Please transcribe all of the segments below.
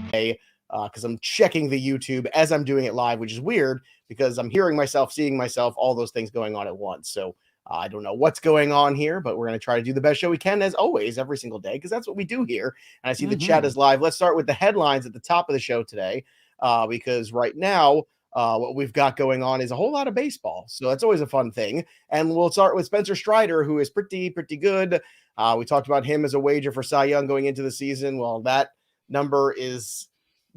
today because I'm checking the YouTube as I'm doing it live, which is weird because I'm hearing myself, seeing myself, all those things going on at once. So I don't know what's going on here, but we're going to try to do the best show we can, as always, every single day, because that's what we do here. And I see the chat is live. Let's start with the headlines at the top of the show today, because right now, what we've got going on is a whole lot of baseball. So that's always a fun thing. And we'll start with Spencer Strider, who is pretty good. We talked about him as a wager for Cy Young going into the season. Well, that number is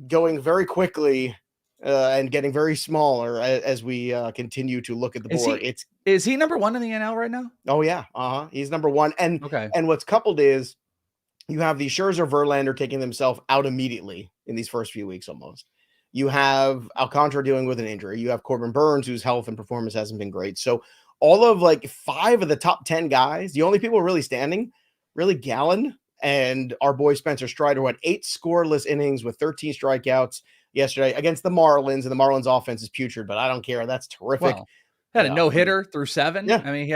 going very quickly and getting very smaller as we continue to look at the board. Is he number one in the NL right now? Oh yeah. He's number one. And what's coupled is you have the Scherzer, Verlander taking themselves out immediately in these first few weeks almost. You have Alcantara dealing with an injury. You have Corbin Burns, whose health and performance hasn't been great. So all of like 5 of the top 10 guys, the only people really standing, really Gallen and our boy Spencer Strider, had 8 scoreless innings with 13 strikeouts yesterday against the Marlins, and the Marlins offense is putrid, but I don't care. That's terrific. Well, had a no-hitter through 7. Yeah. I mean,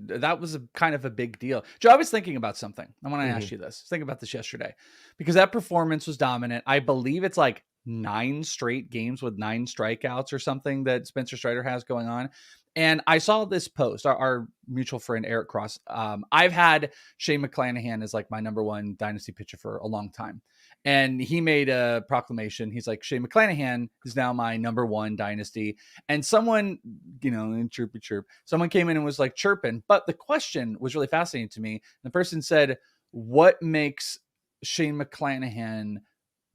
that was kind of a big deal. Joe, I was thinking about something. I want to ask you this. Think about this yesterday, because that performance was dominant. I believe it's like 9 straight games with 9 strikeouts or something that Spencer Strider has going on. And I saw this post, our mutual friend, Eric Cross. I've had Shane McClanahan as like my number 1 dynasty pitcher for a long time. And he made a proclamation. He's like, Shane McClanahan is now my number 1 dynasty. And someone, in chirpy chirp, someone came in and was like chirping. But the question was really fascinating to me. The person said, what makes Shane McClanahan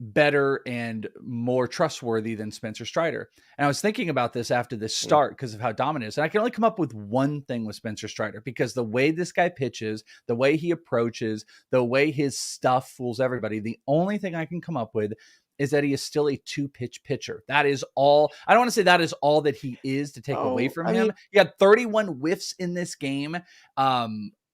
better and more trustworthy than Spencer Strider? And I was thinking about this after this start because of how dominant it is. And I can only come up with one thing with Spencer Strider, because the way this guy pitches, the way he approaches, the way his stuff fools everybody, the only thing I can come up with is that he is still a 2-pitch pitcher. That is all. I don't want to say that is all that he is to take away from him. He had 31 whiffs in this game.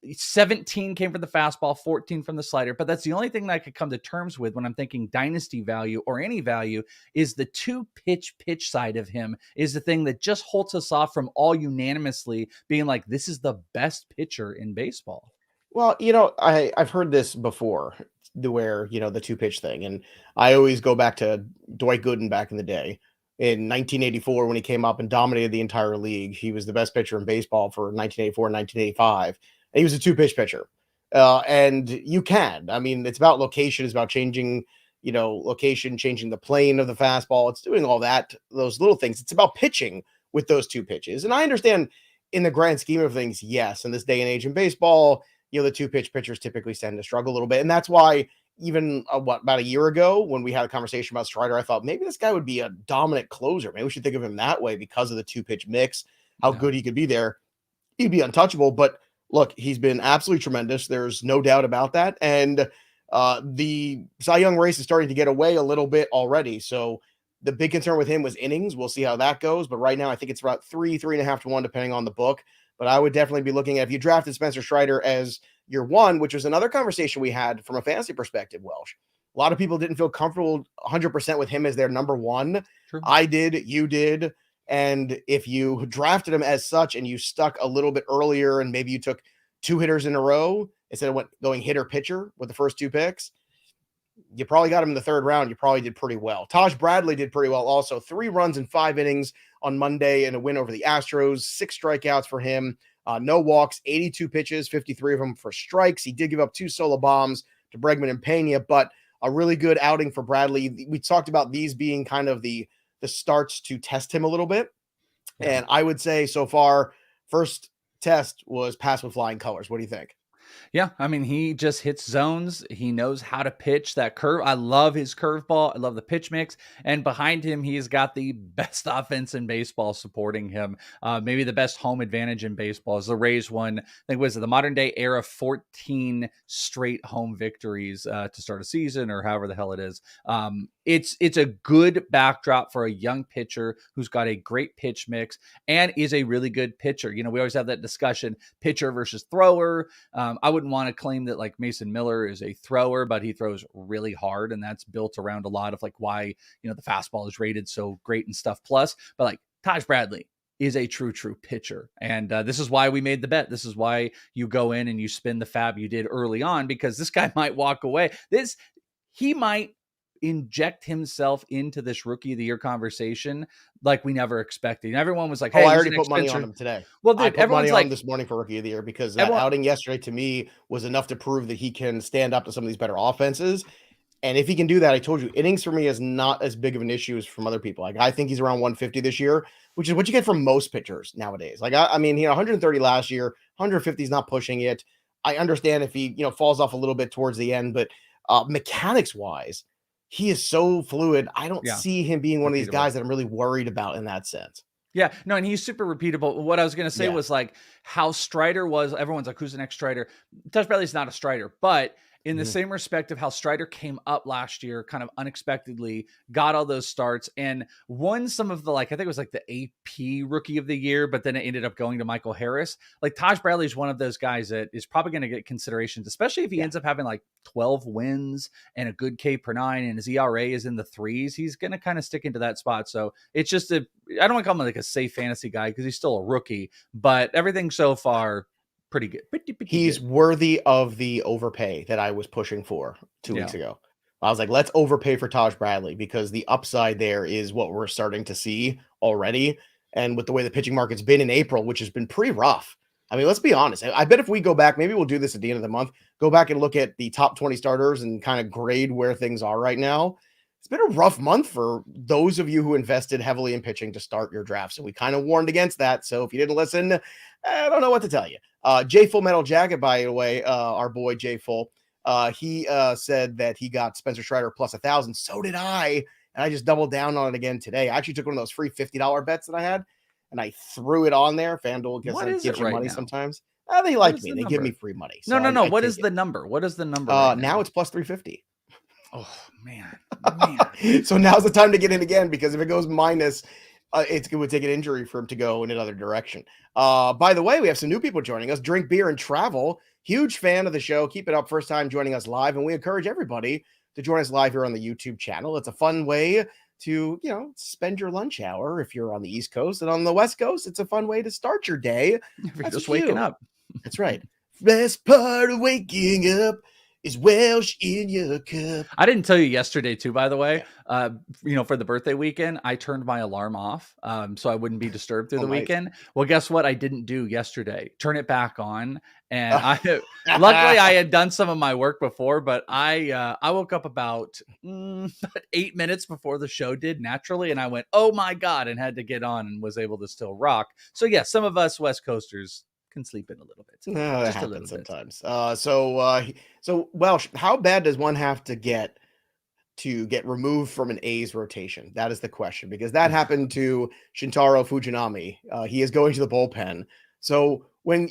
17 came from the fastball, 14 from the slider. But that's the only thing that I could come to terms with when I'm thinking dynasty value or any value, is the 2-pitch side of him is the thing that just holds us off from all unanimously being like, this is the best pitcher in baseball. Well, I've heard this before, where, the 2-pitch thing. And I always go back to Dwight Gooden back in the day. In 1984, when he came up and dominated the entire league, he was the best pitcher in baseball for 1984 and 1985. He was a 2-pitch pitcher. And you can. I mean, it's about location. It's about changing, location, changing the plane of the fastball. It's doing all that, those little things. It's about pitching with those 2 pitches. And I understand in the grand scheme of things, yes, in this day and age in baseball, the 2-pitch pitchers typically tend to struggle a little bit. And that's why even about a year ago when we had a conversation about Strider, I thought maybe this guy would be a dominant closer. Maybe we should think of him that way because of the 2-pitch mix, how good he could be there. He'd be untouchable, but look, he's been absolutely tremendous. There's no doubt about that. And the Cy Young race is starting to get away a little bit already. So the big concern with him was innings. We'll see how that goes. But right now, I think it's about 3.5 to 1, depending on the book. But I would definitely be looking at, if you drafted Spencer Strider as your 1, which was another conversation we had from a fantasy perspective, Welsh. A lot of people didn't feel comfortable 100% with him as their number 1. True. I did. You did. And if you drafted him as such and you stuck a little bit earlier and maybe you took 2 hitters in a row instead of going hitter pitcher with the first 2 picks, you probably got him in the 3rd round. You probably did pretty well. Taj Bradley did pretty well also. 3 runs in 5 innings on Monday and a win over the Astros. 6 strikeouts for him. No walks, 82 pitches, 53 of them for strikes. He did give up 2 solo bombs to Bregman and Pena, but a really good outing for Bradley. We talked about these being kind of the starts to test him a little bit. Yeah. And I would say so far, first test was pass with flying colors. What do you think? Yeah, I mean, he just hits zones. He knows how to pitch that curve. I love his curveball. I love the pitch mix. And behind him, he's got the best offense in baseball supporting him. Maybe the best home advantage in baseball is the Rays won, I think, was it the modern day era, 14 straight home victories to start a season, or however the hell it is. It's a good backdrop for a young pitcher who's got a great pitch mix and is a really good pitcher. We always have that discussion, pitcher versus thrower. I wouldn't want to claim that like Mason Miller is a thrower, but he throws really hard, and that's built around a lot of like why, the fastball is rated so great and stuff. Plus, but like Taj Bradley is a true pitcher. And this is why we made the bet. This is why you go in and you spin the fab you did early on, because this guy might walk away. He might inject himself into this rookie of the year conversation like we never expected. And everyone was like, "Oh, hey, I who's already the next put money on Spencer?" him today." Well, I dude, put money everyone's on him like, this morning for rookie of the year because that everyone, outing yesterday to me was enough to prove that he can stand up to some of these better offenses. And if he can do that, I told you, innings for me is not as big of an issue as from other people. Like, I think he's around 150 this year, which is what you get from most pitchers nowadays. Like, I mean, 130 last year, 150 is not pushing it. I understand if he, falls off a little bit towards the end, but mechanics wise, he is so fluid. I don't yeah, see him being one of these repeatable. guys that I'm really worried about in that sense. Yeah, no, and he's super repeatable. What I was going to say Yeah. was like how Strider was. Everyone's like, who's the next Strider? Taj Bradley's not a Strider, but in the Mhm. same respect of how Strider came up last year, kind of unexpectedly, got all those starts and won some of the, like, I think it was like the AP rookie of the year, but then it ended up going to Michael Harris. Like Taj Bradley is one of those guys that is probably going to get considerations, especially if he Yeah. ends up having like 12 wins and a good K per nine and his ERA is in the threes. He's going to kind of stick into that spot. So it's just I don't want to call him like a safe fantasy guy because he's still a rookie, but everything so far, pretty good. Pretty He's good. worthy of the overpay that I was pushing for 2 weeks ago. I was like, let's overpay for Taj Bradley because the upside there is what we're starting to see already. And with the way the pitching market's been in April, which has been pretty rough. I mean, let's be honest. I bet if we go back, maybe we'll do this at the end of the month, go back and look at the top 20 starters and kind of grade where things are right now. It's been a rough month for those of you who invested heavily in pitching to start your drafts. And we kind of warned against that. So if you didn't listen, I don't know what to tell you. J Full Metal Jacket, by the way, our boy J Full, he said that he got Spencer Strider plus 1,000. So did I. And I just doubled down on it again today. I actually took one of those free $50 bets that I had and I threw it on there. FanDuel What is gives it you right money now? sometimes. They What like is me. the They give me number? free money. No, So no, no. I What take is it. the number? What is the number right Now now? it's plus 350. Oh, man. So now's the time to get in again because if it goes minus, it would take an injury for him to go in another direction. By the way, we have some new people joining us. Drink Beer and Travel. Huge fan of the show. Keep it up. First time joining us live. And we encourage everybody to join us live here on the YouTube channel. It's a fun way to, spend your lunch hour if you're on the East Coast. And on the West Coast, it's a fun way to start your day. If you're That's just what you waking do. up. That's right. Best part of waking up is Welsh in your cup. I didn't tell you yesterday too, by the way, Yeah. for the birthday weekend, I turned my alarm off so I wouldn't be disturbed through Oh, the nice. weekend. Well, guess what? I didn't do yesterday. Turn it back on. And luckily I had done some of my work before, but I woke up about 8 minutes before the show did naturally. And I went, oh my God, and had to get on and was able to still rock. So yeah, some of us West Coasters can sleep in a little bit. No, that Just a little happens bit. sometimes. So Welsh, how bad does one have to get removed from an A's rotation? That is the question because that happened to Shintaro Fujinami. He is going to the bullpen. So when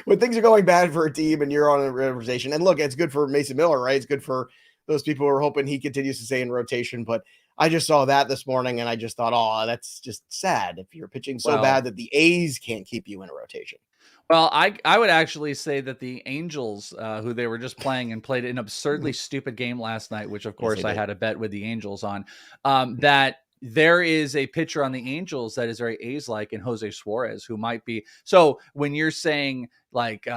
when things are going bad for a team and you're on a rotation, and look, it's good for Mason Miller, right? It's good for those people who are hoping he continues to stay in rotation. But I just saw that this morning and I just thought, oh, that's just sad if you're pitching so bad that the A's can't keep you in a rotation. Well, I would actually say that the Angels, who they were just playing and played an absurdly stupid game last night, which of course I had a bet with the Angels on, that there is a pitcher on the Angels that is very A's-like in Jose Suarez, who might be. So when you're saying like,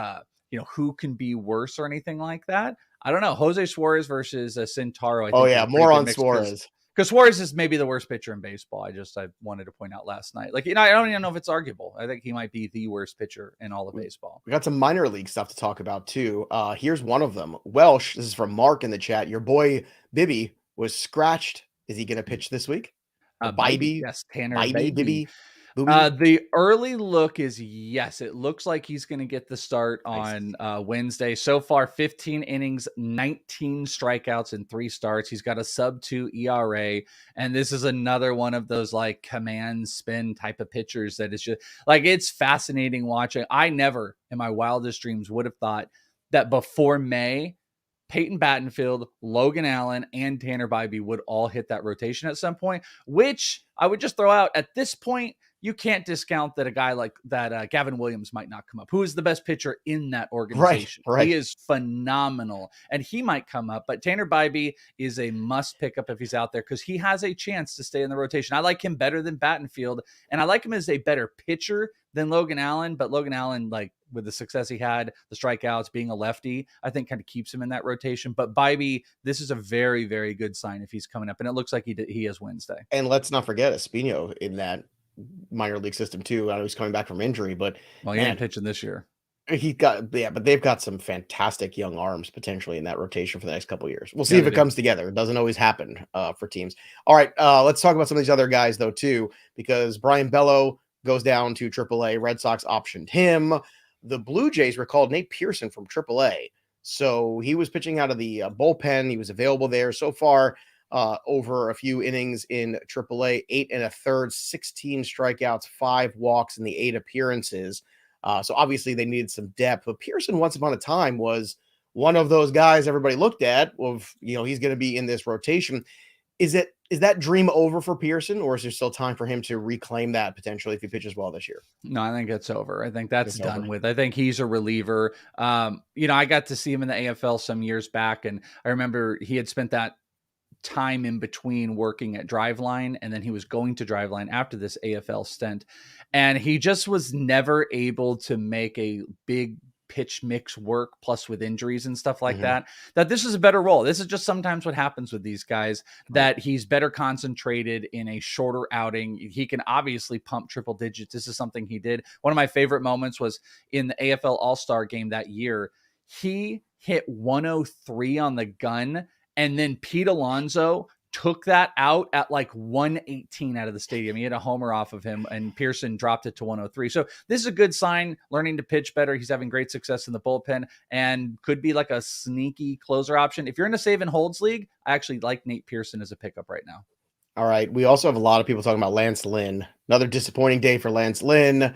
who can be worse or anything like that, I don't know. Jose Suarez versus Shintaro. I think is a More on mix Suarez. because Suarez is maybe the worst pitcher in baseball. I wanted to point out last night. Like, I don't even know if it's arguable. I think he might be the worst pitcher in all of baseball. We got some minor league stuff to talk about too. Here's one of them. Welsh, this is from Mark in the chat. Your boy Bibby was scratched. Is he going to pitch this week? Bibby, yes, Tanner Bibby. Bibby. The early look is yes. It looks like he's going to get the start on Wednesday. So far, 15 innings, 19 strikeouts, and 3 starts. He's got a sub-2 ERA, and this is another one of those like command spin type of pitchers that is just like it's fascinating watching. I never, in my wildest dreams, would have thought that before May, Peyton Battenfield, Logan Allen, and Tanner Bybee would all hit that rotation at some point, which I would just throw out at this point. you can't discount that a guy like that, Gavin Williams might not come up, who is the best pitcher in that Right, organization. right. He is phenomenal, and he might come up. But Tanner Bybee is a must pick up if he's out there, because he has a chance to stay in the rotation. I like him better than Battenfield, and I like him as a better pitcher than Logan Allen. But Logan Allen, like, with the success he had, the strikeouts, being a lefty, I think kind of keeps him in that rotation. But Bybee, this is a very, very good sign if he's coming up, and it looks like he has Wednesday. And let's not forget Espino in that minor league system too. I know he's coming back from injury, but Well, he ain't pitching this year. but they've got some fantastic young arms potentially in that rotation for the next couple of years. We'll see if it comes together. It doesn't always happen for teams. All right, let's talk about some of these other guys though too, because Brian Bello goes down to AAA. Red Sox optioned him. The Blue Jays recalled Nate Pearson from AAA, so he was pitching out of the bullpen. He was available there so far. Over a few innings in AAA, 8 1/3, 16 strikeouts, 5 walks in the 8 appearances. So obviously they needed some depth. But Pearson, once upon a time, was one of those guys everybody looked at of, he's going to be in this rotation. Is that dream over for Pearson, or is there still time for him to reclaim that potentially if he pitches well this year? No, I think it's over. I think that's done with. I think he's a reliever. I got to see him in the AFL some years back, and I remember he had spent that time in between working at Driveline, and then he was going to Driveline after this AFL stint, and he just was never able to make a big pitch mix work, plus with injuries and stuff like that this is a better role. This is just sometimes what happens with these guys, that he's better concentrated in a shorter outing. He can obviously pump triple digits. This is something he did. One of my favorite moments was in the AFL All-Star game that year. He hit 103 on the gun, and then Pete Alonso took that out at like 118 out of the stadium. He had a homer off of him, and Pearson dropped it to 103. So this is a good sign, learning to pitch better. He's having great success in the bullpen and could be like a sneaky closer option. If you're in a save and holds league, I actually like Nate Pearson as a pickup right now. All right. We also have a lot of people talking about Lance Lynn. Another disappointing day for Lance Lynn.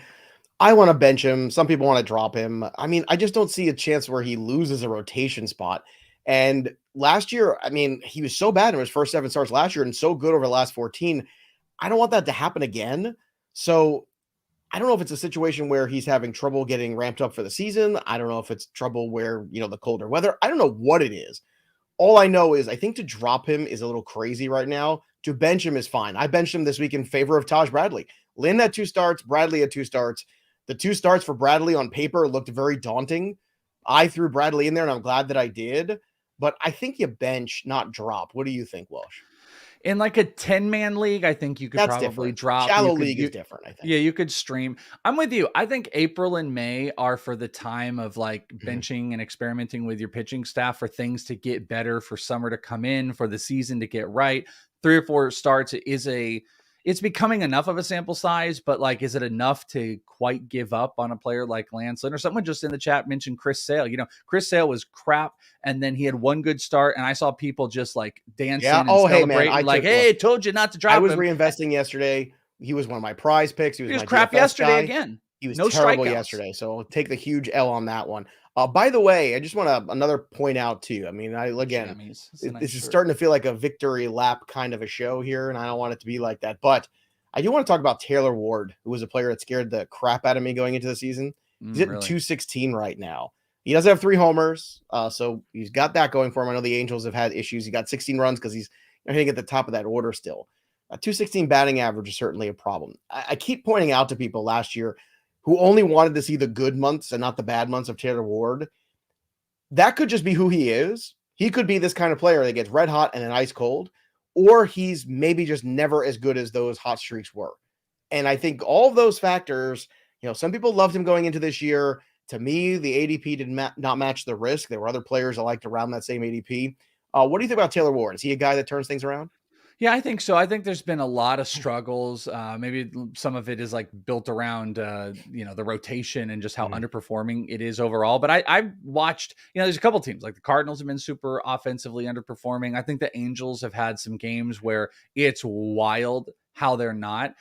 I want to bench him. Some people want to drop him. I mean, I just don't see a chance where he loses a rotation spot. And last year, I mean, he was so bad in his first 7 starts last year and so good over the last 14. I don't want that to happen again. So I don't know if it's a situation where he's having trouble getting ramped up for the season. I don't know if it's trouble where, the colder weather. I don't know what it is. All I know is I think to drop him is a little crazy right now. To bench him is fine. I benched him this week in favor of Taj Bradley. Lynn had 2 starts. Bradley had 2 starts. The 2 starts for Bradley on paper looked very daunting. I threw Bradley in there, and I'm glad that I did. But I think you bench, not drop. What do you think, Walsh? In like a 10-man league, I think you could probably drop. Shallow league is different, I think. Yeah, you could stream. I'm with you. I think April and May are for the time of like benching and experimenting with your pitching staff for things to get better, for summer to come in, for the season to get right. 3 or 4 starts it's becoming enough of a sample size, but like, is it enough to quite give up on a player like Lance Lynn? Or someone just in the chat mentioned Chris Sale. Chris Sale was crap, and then he had 1 good start, and I saw people just like dancing and celebrating. Hey, told you not to drop him. I was reinvesting yesterday. He was one of my prize picks. He was crap DFS yesterday guy. Again. He was terrible yesterday, so I'll take the huge L on that one. By the way, I just want to another point out too. I mean, this is starting to feel like a victory lap kind of a show here, and I don't want it to be like that. But I do want to talk about Taylor Ward, who was a player that scared the crap out of me going into the season. He's hitting 216 right now. He does have 3 homers, so he's got that going for him. I know the Angels have had issues. He got 16 runs because he's hitting at the top of that order still. A 216 batting average is certainly a problem. I keep pointing out to people last year who only wanted to see the good months and not the bad months of Taylor Ward. That could just be who he is. He could be this kind of player that gets red hot and then ice cold, or he's maybe just never as good as those hot streaks were. And I think all of those factors, some people loved him going into this year. To me, the ADP did not match the risk. There were other players I liked around that same ADP. What do you think about Taylor Ward? Is he a guy that turns things around? Yeah, I think so. I think there's been a lot of struggles. Maybe some of it is like built around, the rotation and just how underperforming it is overall. But I watched, there's a couple teams like the Cardinals have been super offensively underperforming. I think the Angels have had some games where it's wild how they're not.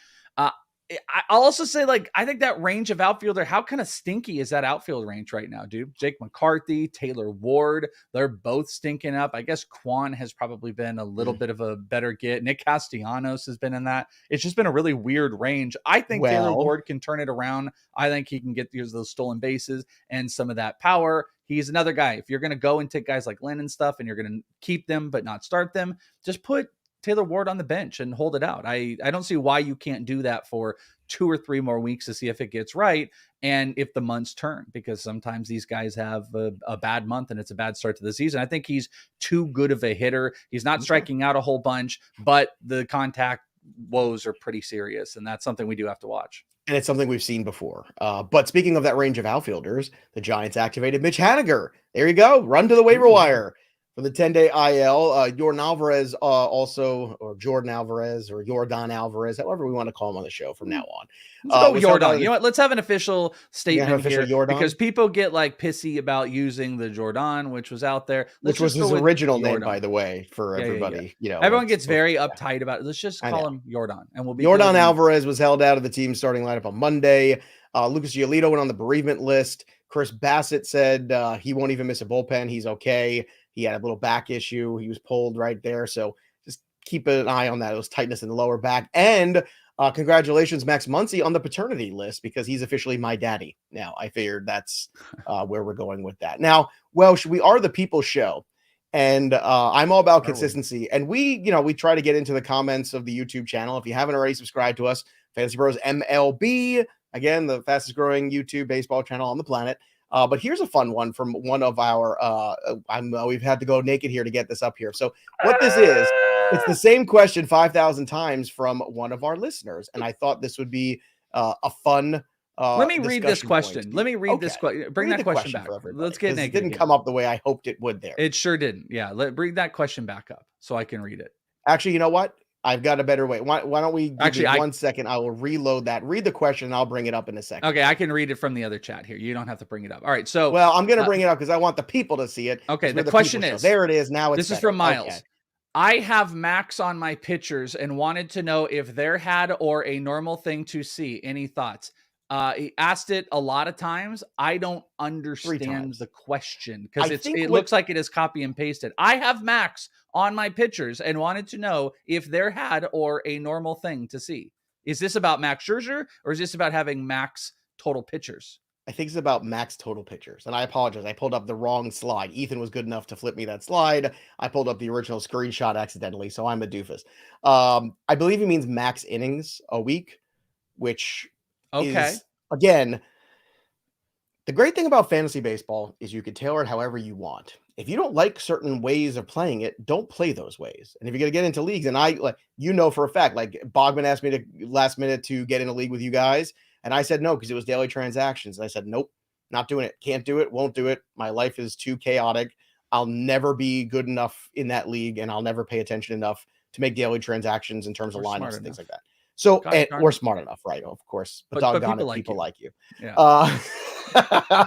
I'll also say, like, I think that range of outfielder, how kind of stinky is that outfield range right now, dude? Jake McCarthy, Taylor Ward, they're both stinking up. I guess Quan has probably been a little bit of a better get. Nick Castellanos has been in that. It's just been a really weird range. I think Taylor Ward can turn it around. I think he can get those stolen bases and some of that power. He's another guy. If you're going to go and take guys like Lynn and stuff and you're going to keep them but not start them, just put Taylor Ward on the bench and hold it out. I don't see why you can't do that for 2 or 3 more weeks to see if it gets right and if the months turn, because sometimes these guys have a bad month and it's a bad start to the season. I think he's too good of a hitter. He's not striking out a whole bunch, but the contact woes are pretty serious, and that's something we do have to watch. And it's something we've seen before. But speaking of that range of outfielders, the Giants activated Mitch Haniger. There you go. Run to the waiver wire. For the 10-day IL, Jordan Alvarez or Jordan Alvarez, or Jordan Alvarez, however we want to call him on the show from now on. Let's go Jordan. You know what? Let's have an official statement here, because people get like pissy about using the Jordan, which was out there. Which was his original name, by the way, for everybody. You know, everyone gets very uptight about it. Let's just call him Jordan, and we'll be Jordan Alvarez was held out of the team starting lineup on Monday. Lucas Giolito went on the bereavement list. Chris Bassett said he won't even miss a bullpen. He's okay. He had a little back issue. He was pulled right there. So just keep an eye on that. It was tightness in the lower back. And congratulations, Max Muncy, on the paternity list, because he's officially my daddy. Now, I figured that's where we're going with that. Now, Welsh, we are the People's Show. And I'm all about consistency. And we try to get into the comments of the YouTube channel. If you haven't already subscribed to us, FantasyPros MLB, again, the fastest growing YouTube baseball channel on the planet. But here's a fun one from one of our, we've had to go naked here to get this up here. So what this is, it's the same question 5,000 times from one of our listeners. And I thought this would be a fun let me read this question. Let me read this question. Bring that question back. Let's get naked. It didn't come up the way I hoped it would there. It sure didn't. Yeah. Bring that question back up so I can read it. Actually, you know what? I've got a better way. Why don't we give 1 second? I will reload that. Read the question, and I'll bring it up in a second. Okay, I can read it from the other chat here. You don't have to bring it up. All right, so... Well, I'm going to bring it up because I want the people to see it. Okay, the question is... There it is. Now it's This is from Miles. Okay. I have Max on my pitchers and wanted to know if there had or a normal thing to see. Any thoughts? He asked it a lot of times. I don't understand the question because it looks like it is copy and pasted. I have Max on my pitchers and wanted to know if there had or a normal thing to see. Is this about Max Scherzer, or is this about having max total pitchers? I think it's about max total pitchers. And I apologize. I pulled up the wrong slide. Ethan was good enough to flip me that slide. I pulled up the original screenshot accidentally, so I'm a doofus. I believe he means max innings a week, which is, again, the great thing about fantasy baseball is you can tailor it however you want. If you don't like certain ways of playing it, don't play those ways. And if you're going to get into leagues, and for a fact, like Bogman asked me to last minute to get in a league with you guys, and I said no because it was daily transactions. And I said, nope, not doing it. Can't do it. Won't do it. My life is too chaotic. I'll never be good enough in that league, and I'll never pay attention enough to make daily transactions in terms of lineups and things like that. So, we're smart enough, right? Of course, but doggone it, people like you. Yeah.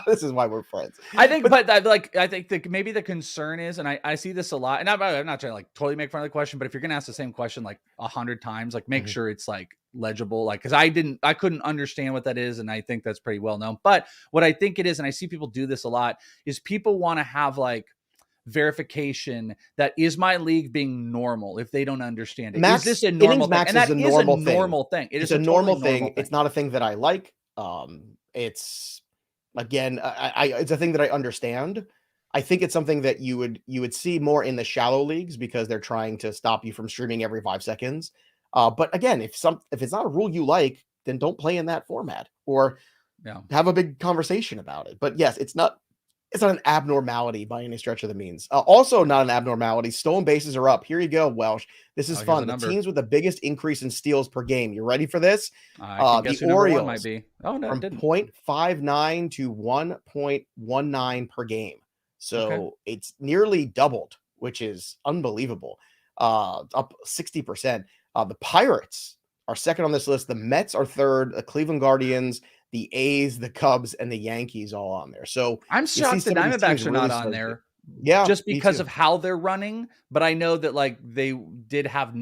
This is why we're friends. I think, I think maybe the concern is, and I see this a lot, and I'm not trying to like totally make fun of the question, but if you're gonna ask the same question like 100 times, like make sure it's like legible, like because I couldn't understand what that is, and I think that's pretty well known. But what I think it is, and I see people do this a lot, is people want to have like verification that is my league being normal if they don't understand it. Max, is this a normal thing? And that is a normal thing. It's a normal thing. It's not a thing that I like. It's again, it's a thing that I understand. I think it's something that you would see more in the shallow leagues because they're trying to stop you from streaming every 5 seconds. But again, if it's not a rule you like, then don't play in that format or have a big conversation about it. But yes, it's not an abnormality by any stretch of the means. Also not an abnormality. Stolen bases are up. Here you go, Welsh. This is fun. The teams with the biggest increase in steals per game. You ready for this? The Orioles might be. From 0.59 to 1.19 per game. So it's nearly doubled, which is unbelievable. Up 60%. The Pirates are second on this list. The Mets are third. The Cleveland Guardians, the A's, the Cubs, and the Yankees all on there. So I'm shocked the Diamondbacks are not on there. Yeah, just because of how they're running. But I know that like they did have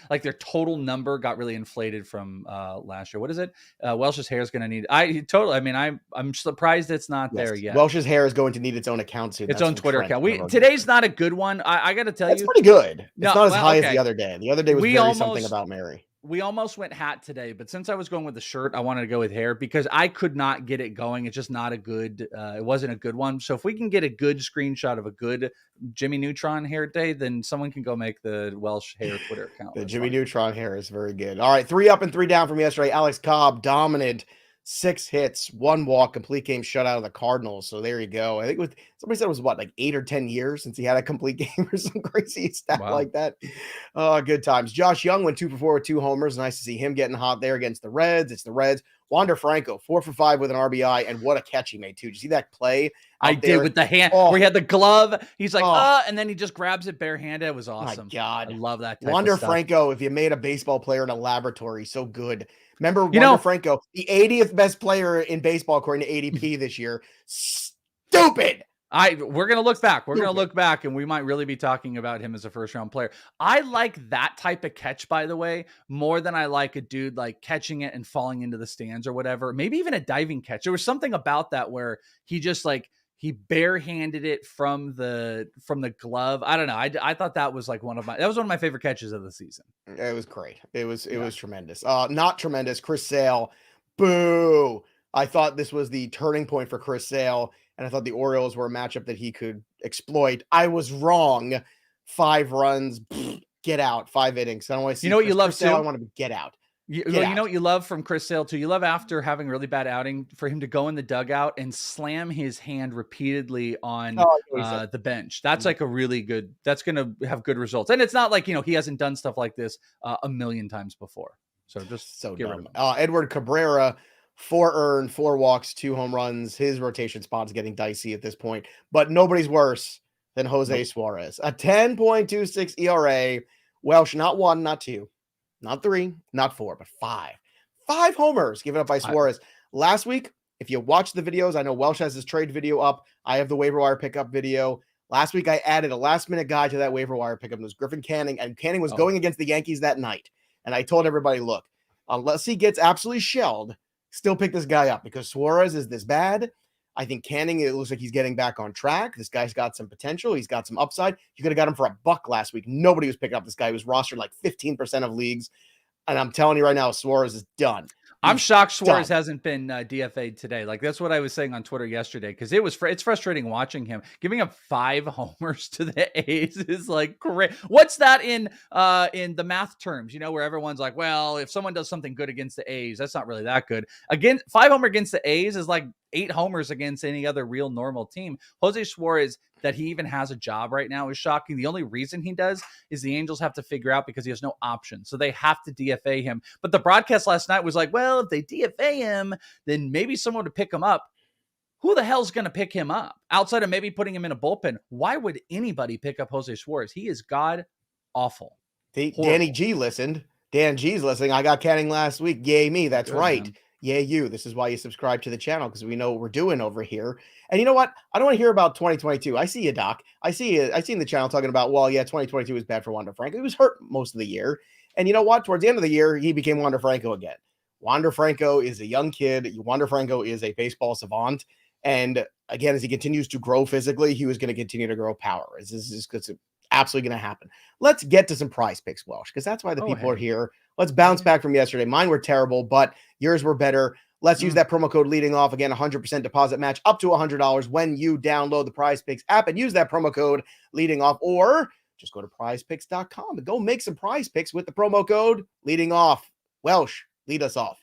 like their total number got really inflated from last year. What is it? Welsh's hair is going to need. I'm surprised it's not there yet. Welsh's hair is going to need its own account soon. Its own Twitter account. Today's not a good one. I got to tell you, it's pretty good. It's not as high as the other day. The other day was very something about Mary. We almost went hat today, but since I was going with the shirt, I wanted to go with hair because I could not get it going. It's just not a good, it wasn't a good one. So if we can get a good screenshot of a good Jimmy Neutron hair day, then someone can go make the Welsh hair Twitter account. The Jimmy Neutron hair is very good. All right, 3 up and 3 down from yesterday. Alex Cobb dominant. 6 hits, 1 walk, complete game shutout of the Cardinals. So there you go. I think somebody said it was like 8 or 10 years since he had a complete game or some crazy stat like that. Good times. Josh Young went 2 for 4 with 2 homers. Nice to see him getting hot there against the Reds. It's the Reds. Wander Franco 4 for 5 with an RBI, and what a catch he made too. Did you see that play? I did with the hand where he had the glove. He's like, and then he just grabs it barehanded. It was awesome. My God, I love that. Wander Franco, if you made a baseball player in a laboratory, so good. Remember Wander Franco, the 80th best player in baseball according to ADP this year. Stupid. We're going to look back. We're going to look back, and we might really be talking about him as a first-round player. I like that type of catch, by the way, more than I like a dude like catching it and falling into the stands or whatever. Maybe even a diving catch. There was something about that where he just he barehanded it from the glove. I don't know. I thought that was one of my favorite catches of the season. It was great. It was tremendous. Not tremendous. Chris Sale. Boo. I thought this was the turning point for Chris Sale, and I thought the Orioles were a matchup that he could exploit. I was wrong. 5 runs. Get out. 5 innings. I don't want to see. You know what you love too? I want to get out. You know what you love from Chris Sale too? You love after having a really bad outing for him to go in the dugout and slam his hand repeatedly on the bench. That's like a really good, that's going to have good results. And it's not like, he hasn't done stuff like this a million times before. So just so dumb. Edward Cabrera, 4 earned, 4 walks, 2 home runs. His rotation spot is getting dicey at this point, but nobody's worse than Jose Suarez. A 10.26 ERA. Welsh, not 1, not 2. Not 3, not 4, but 5. 5 homers given up by Suarez. Last week, if you watch the videos, I know Welsh has his trade video up. I have the waiver wire pickup video. Last week, I added a last-minute guy to that waiver wire pickup. It was Griffin Canning, and Canning was going against the Yankees that night. And I told everybody, look, unless he gets absolutely shelled, still pick this guy up because Suarez is this bad. I think Canning, it looks like he's getting back on track. This guy's got some potential. He's got some upside. You could have got him for $1 last week. Nobody was picking up this guy. He was rostered like 15% of leagues. And I'm telling you right now, Suarez is done. I'm shocked Suarez hasn't been DFA'd today. That's what I was saying on Twitter yesterday, because it's frustrating watching him. Giving up 5 homers to the A's is great. What's that in the math terms? Where everyone's like, well, if someone does something good against the A's, that's not really that good. Again, 5 homer against the A's is like 8 homers against any other real normal team. Jose Suarez, that he even has a job right now, is shocking. The only reason he does is the Angels have to figure out because he has no option. So they have to DFA him. But the broadcast last night was like, well, if they DFA him, then maybe someone would pick him up. Who the hell's going to pick him up? Outside of maybe putting him in a bullpen, why would anybody pick up Jose Suarez? He is god awful. Danny G listened. Dan G's listening. I got Canning last week. Yay me. That's good, right. Man. Yay you. This is why you subscribe to the channel, because we know what we're doing over here. And you know what? I don't want to hear about 2022. I see you, Doc. I see in the channel talking about, well, yeah, 2022 was bad for Wander Franco. He was hurt most of the year. And you know what? Towards the end of the year, he became Wander Franco again. Wander Franco is a young kid. Wander Franco is a baseball savant. And again, as he continues to grow physically, he was going to continue to grow power. This is absolutely going to happen. Let's get to some PrizePicks, Welsh, because that's why the people are here. Let's bounce back from yesterday. Mine were terrible, but yours were better. Let's use that promo code leading off. Again, 100% deposit match up to $100 when you download the PrizePicks app and use that promo code leading off, or just go to prizepicks.com and go make some PrizePicks with the promo code leading off. Welsh, lead us off.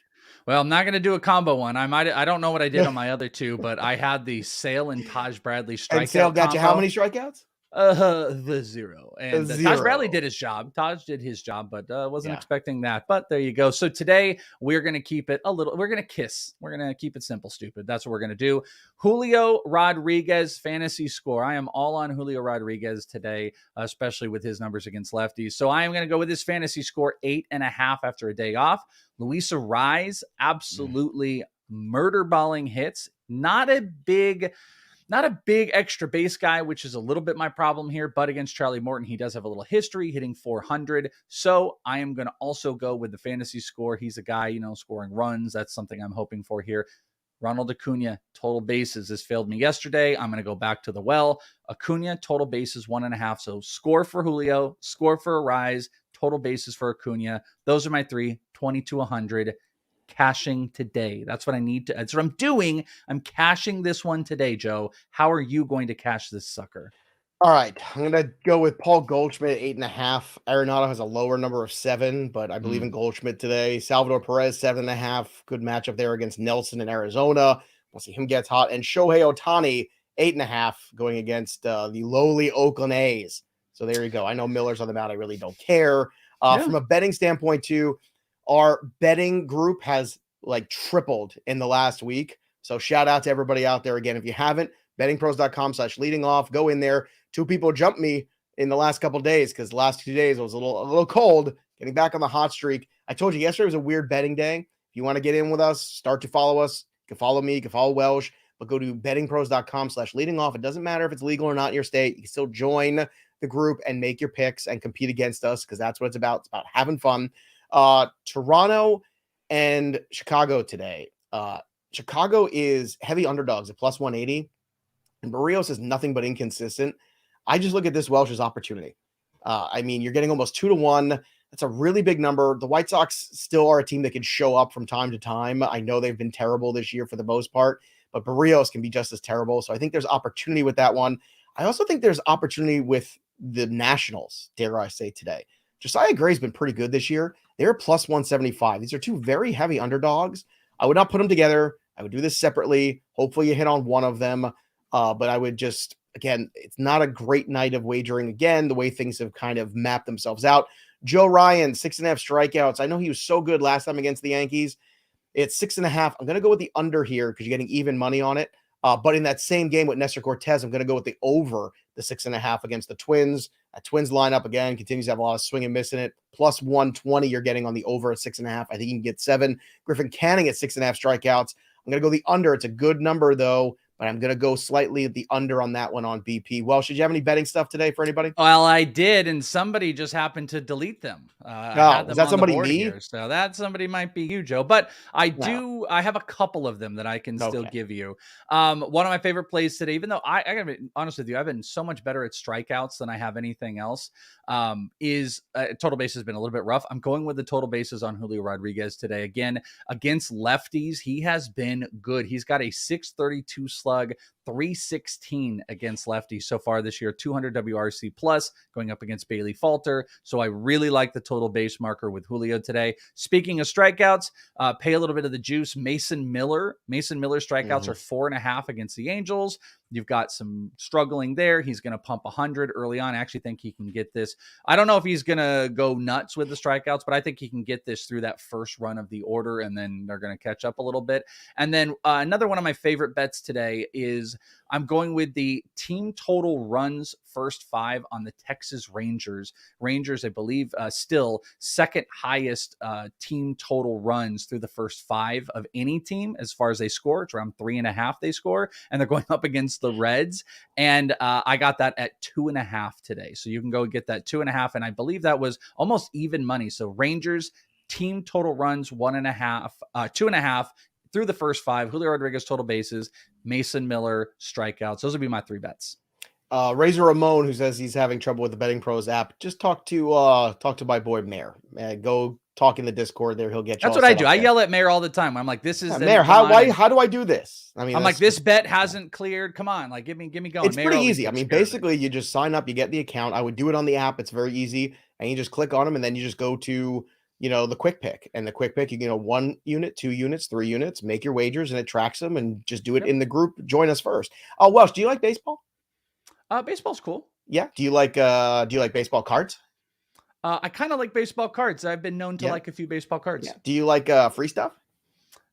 Well, I'm not going to do a combo one. I don't know what I did on my other 2, but I had the Sale and Taj Bradley strikeout. And Sale got you how many strikeouts? The 0. And Taj Bradley did his job. Taj did his job, but wasn't expecting that. But there you go. So today we're going to keep it we're going to keep it simple, stupid. That's what we're going to do. Julio Rodriguez fantasy score. I am all on Julio Rodriguez today, especially with his numbers against lefties. So I am going to go with his fantasy score 8.5 after a day off. Luisa Rise, absolutely murder balling hits. Not a big Not a big extra base guy, which is a little bit my problem here, but against Charlie Morton, he does have a little history hitting 400. So I am going to also go with the fantasy score. He's a guy, scoring runs. That's something I'm hoping for here. Ronald Acuna, total bases. This failed me yesterday. I'm going to go back to the well. Acuna, total bases, 1.5. So score for Julio, score for Arise, total bases for Acuna. Those are my three, 20 to 100. Cashing today. That's what I need to. That's what I'm doing. I'm cashing this one today, Joe. How are you going to cash this sucker? All right, I'm going to go with Paul Goldschmidt, 8.5. Arenado has a lower number of 7, but I believe in Goldschmidt today. Salvador Perez, 7.5. Good matchup there against Nelson in Arizona. We'll see him gets hot. And Shohei Ohtani, 8.5, going against the lowly Oakland A's. So there you go. I know Miller's on the mound. I really don't care. From a betting standpoint, too, our betting group has tripled in the last week. So shout out to everybody out there. Again, if you haven't, bettingpros.com/leading off, go in there. 2 people jumped me in the last couple of days because the last 2 days it was a little cold, getting back on the hot streak. I told you yesterday was a weird betting day. If you want to get in with us, start to follow us. You can follow me, you can follow Welsh, but go to bettingpros.com/leading off. It doesn't matter if it's legal or not in your state. You can still join the group and make your picks and compete against us because that's what it's about. It's about having fun. Toronto and Chicago today. Chicago is heavy underdogs at plus 180, and Barrios is nothing but inconsistent. I just look at this Welsh's opportunity. You're getting almost 2-1. That's a really big number. The White Sox still are a team that can show up from time to time. I know they've been terrible this year for the most part, but Barrios can be just as terrible. So I think there's opportunity with that one. I also think there's opportunity with the Nationals, dare I say, today. Josiah Gray's been pretty good this year. They're plus 175. These are 2 very heavy underdogs. I would not put them together. I would do this separately. Hopefully you hit on one of them. But I would just, again, it's not a great night of wagering. Again, the way things have kind of mapped themselves out. Joe Ryan, 6.5 strikeouts. I know he was so good last time against the Yankees. It's 6.5. I'm going to go with the under here because you're getting even money on it. But in that same game with Nestor Cortez, I'm going to go with the over the 6.5 against the Twins. That Twins lineup, again, continues to have a lot of swing and miss in it. Plus 120 you're getting on the over at 6.5. I think you can get 7. Griffin Canning at 6.5 strikeouts. I'm going to go the under. It's a good number, though, but I'm going to go slightly the under on that one on BP. Well, should you have any betting stuff today for anybody? Well, I did, and somebody just happened to delete them. Is that somebody me? Here, so that somebody might be you, Joe. But I have a couple of them that I can still give you. One of my favorite plays today, even though I gotta be honest with you, I've been so much better at strikeouts than I have anything else, is total base has been a little bit rough. I'm going with the total bases on Julio Rodriguez today. Again, against lefties, he has been good. He's got a 632 slug, 316 against lefties so far this year, 200 WRC plus going up against Bailey Falter. So I really like the total base marker with Julio today. Speaking of strikeouts, pay a little bit of the juice. Mason Miller strikeouts are 4.5 against the Angels. You've got some struggling there. He's going to pump 100 early on. I actually think he can get this. I don't know if he's going to go nuts with the strikeouts, but I think he can get this through that first run of the order, and then they're going to catch up a little bit. And then another one of my favorite bets today is I'm going with the team total runs first 5 on the Texas Rangers. Rangers, I believe, still second highest team total runs through the first 5 of any team as far as they score. It's around 3.5 they score, and they're going up against the Reds. And I got that at 2.5 today. So you can go get that 2.5, and I believe that was almost even money. So Rangers team total runs 2.5 through the first 5. Julio Rodriguez total bases, Mason Miller strikeouts. Those would be my 3 bets. Razor Ramon, who says he's having trouble with the Betting Pros app, just talk to my boy Mayor. Go talk in the Discord there. He'll get you. That's what I do. I yell at Mayor all the time. I'm like, this is Mayor. How do I do this? I mean, I'm like, this bet hasn't cleared. Come on, like, get me going. It's Mayor pretty easy. I mean, basically, you just sign up, you get the account. I would do it on the app. It's very easy, and you just click on them, and then you just go to the quick pick, and the quick pick, 1 unit, 2 units, 3 units, make your wagers, and it tracks them, and just do it in the group. Join us first. Oh, Welsh, do you like baseball? Baseball's cool. Yeah. Do you like baseball cards? I kind of like baseball cards. I've been known to like a few baseball cards. Yeah. Do you like free stuff?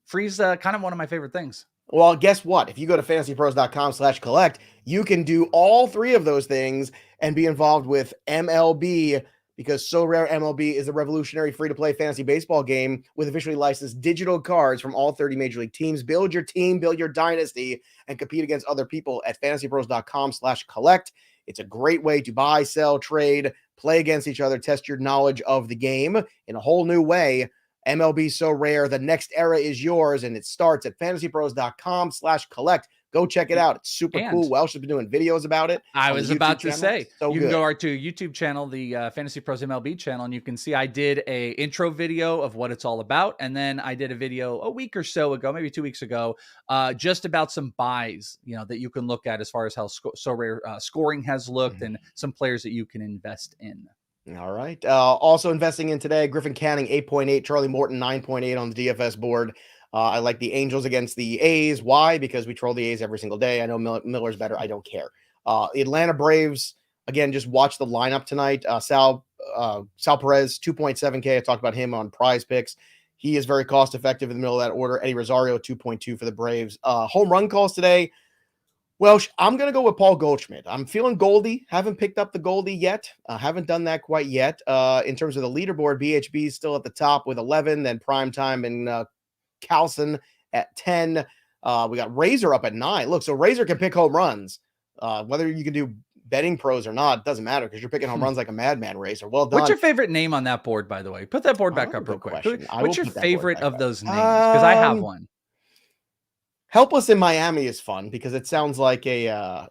Free's kind of one of my favorite things. Well, guess what? If you go to fantasypros.com/collect, you can do all 3 of those things and be involved with MLB because So Rare MLB is a revolutionary free-to-play fantasy baseball game with officially licensed digital cards from all 30 major league teams. Build your team, build your dynasty, and compete against other people at fantasypros.com/collect. It's a great way to buy, sell, trade, play against each other, test your knowledge of the game in a whole new way. MLB So Rare, the next era is yours, and it starts at fantasypros.com/collect. Go check it out. It's super cool. Welsh has been doing videos about it. I was about to say, you can go to YouTube channel, the Fantasy Pros MLB channel, and you can see I did a intro video of what it's all about. And then I did a video a week or so ago, maybe 2 weeks ago, just about some buys, that you can look at as far as how So Rare scoring has looked and some players that you can invest in. All right. Also investing in today, Griffin Canning, 8.8, Charlie Morton, 9.8 on the DFS board. I like the Angels against the A's. Why? Because we troll the A's every single day. I know Miller's better. I don't care. Atlanta Braves, again, just watch the lineup tonight. Sal Perez, 2.7K. I talked about him on PrizePicks. He is very cost-effective in the middle of that order. Eddie Rosario, 2.2 for the Braves. Home run calls today. Well, I'm going to go with Paul Goldschmidt. I'm feeling Goldie. Haven't picked up the Goldie yet. Haven't done that quite yet. In terms of the leaderboard, BHB is still at the top with 11, then Primetime and Carlson at 10. We got Razor up at 9. Look, so Razor can pick home runs. Whether you can do betting pros or not, it doesn't matter because you're picking home runs like a madman, Razor. Well done. What's your favorite name on that board, by the way? Put that board back up real quick. What's your favorite of those names? Because I have one. Helpless in Miami is fun because it sounds like a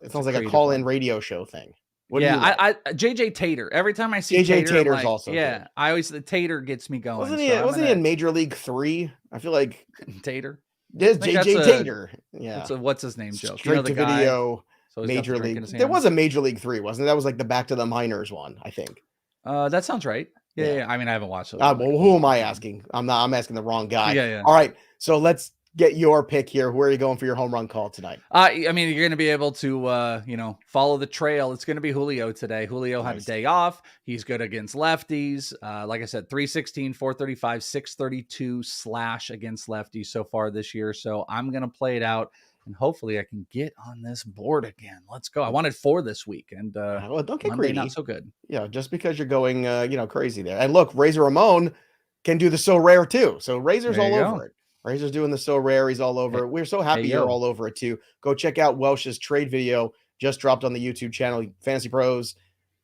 call-in radio show thing. I JJ Tater. Every time I see JJ Tater's like, also good. I always the Tater gets me going. Wasn't he in Major League 3? I feel like Tater. There's JJ Tater. Yeah. What's his name joke? Straight to video. So Major League. There was a Major League 3, wasn't it? That was like the Back to the Minors one, I think. That sounds right. Yeah. I mean, I haven't watched it. Well, who am I asking? I'm asking the wrong guy. Yeah. All right. So let's get your pick here. Where are you going for your home run call tonight? I mean, you're going to be able to, follow the trail. It's going to be Julio today. Julio had a day off. He's good against lefties. Like I said, 316, 435, 632 slash against lefties so far this year. So I'm going to play it out and hopefully I can get on this board again. Let's go. I wanted 4 this week and don't get Monday, greedy. Not so good. Yeah. Just because you're going, crazy there. And look, Razor Ramon can do the So Rare too. So Razor's all over it. Razor's doing the So Rare. He's all over it. We're so happy you're all over it too. Go check out Welsh's trade video. Just dropped on the YouTube channel, Fantasy Pros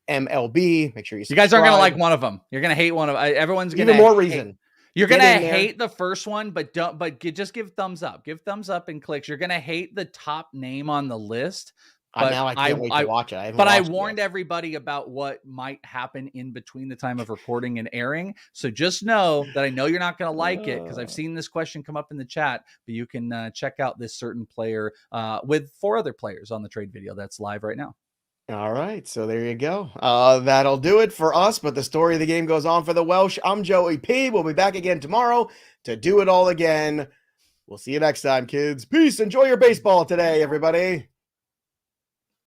MLB. Make sure you guys aren't going to like one of them. You're going to hate one of everyone's going to even more reason. You're going to hate the first one, but just give thumbs up. Give thumbs up and clicks. You're going to hate the top name on the list. But now I can't wait to watch it. I warned everybody about what might happen in between the time of recording and airing. So just know that I know you're not going to like it because I've seen this question come up in the chat, but you can check out this certain player with 4 other players on the trade video that's live right now. All right. So there you go. That'll do it for us. But the story of the game goes on for the Welsh. I'm Joey P. We'll be back again tomorrow to do it all again. We'll see you next time, kids. Peace. Enjoy your baseball today, everybody.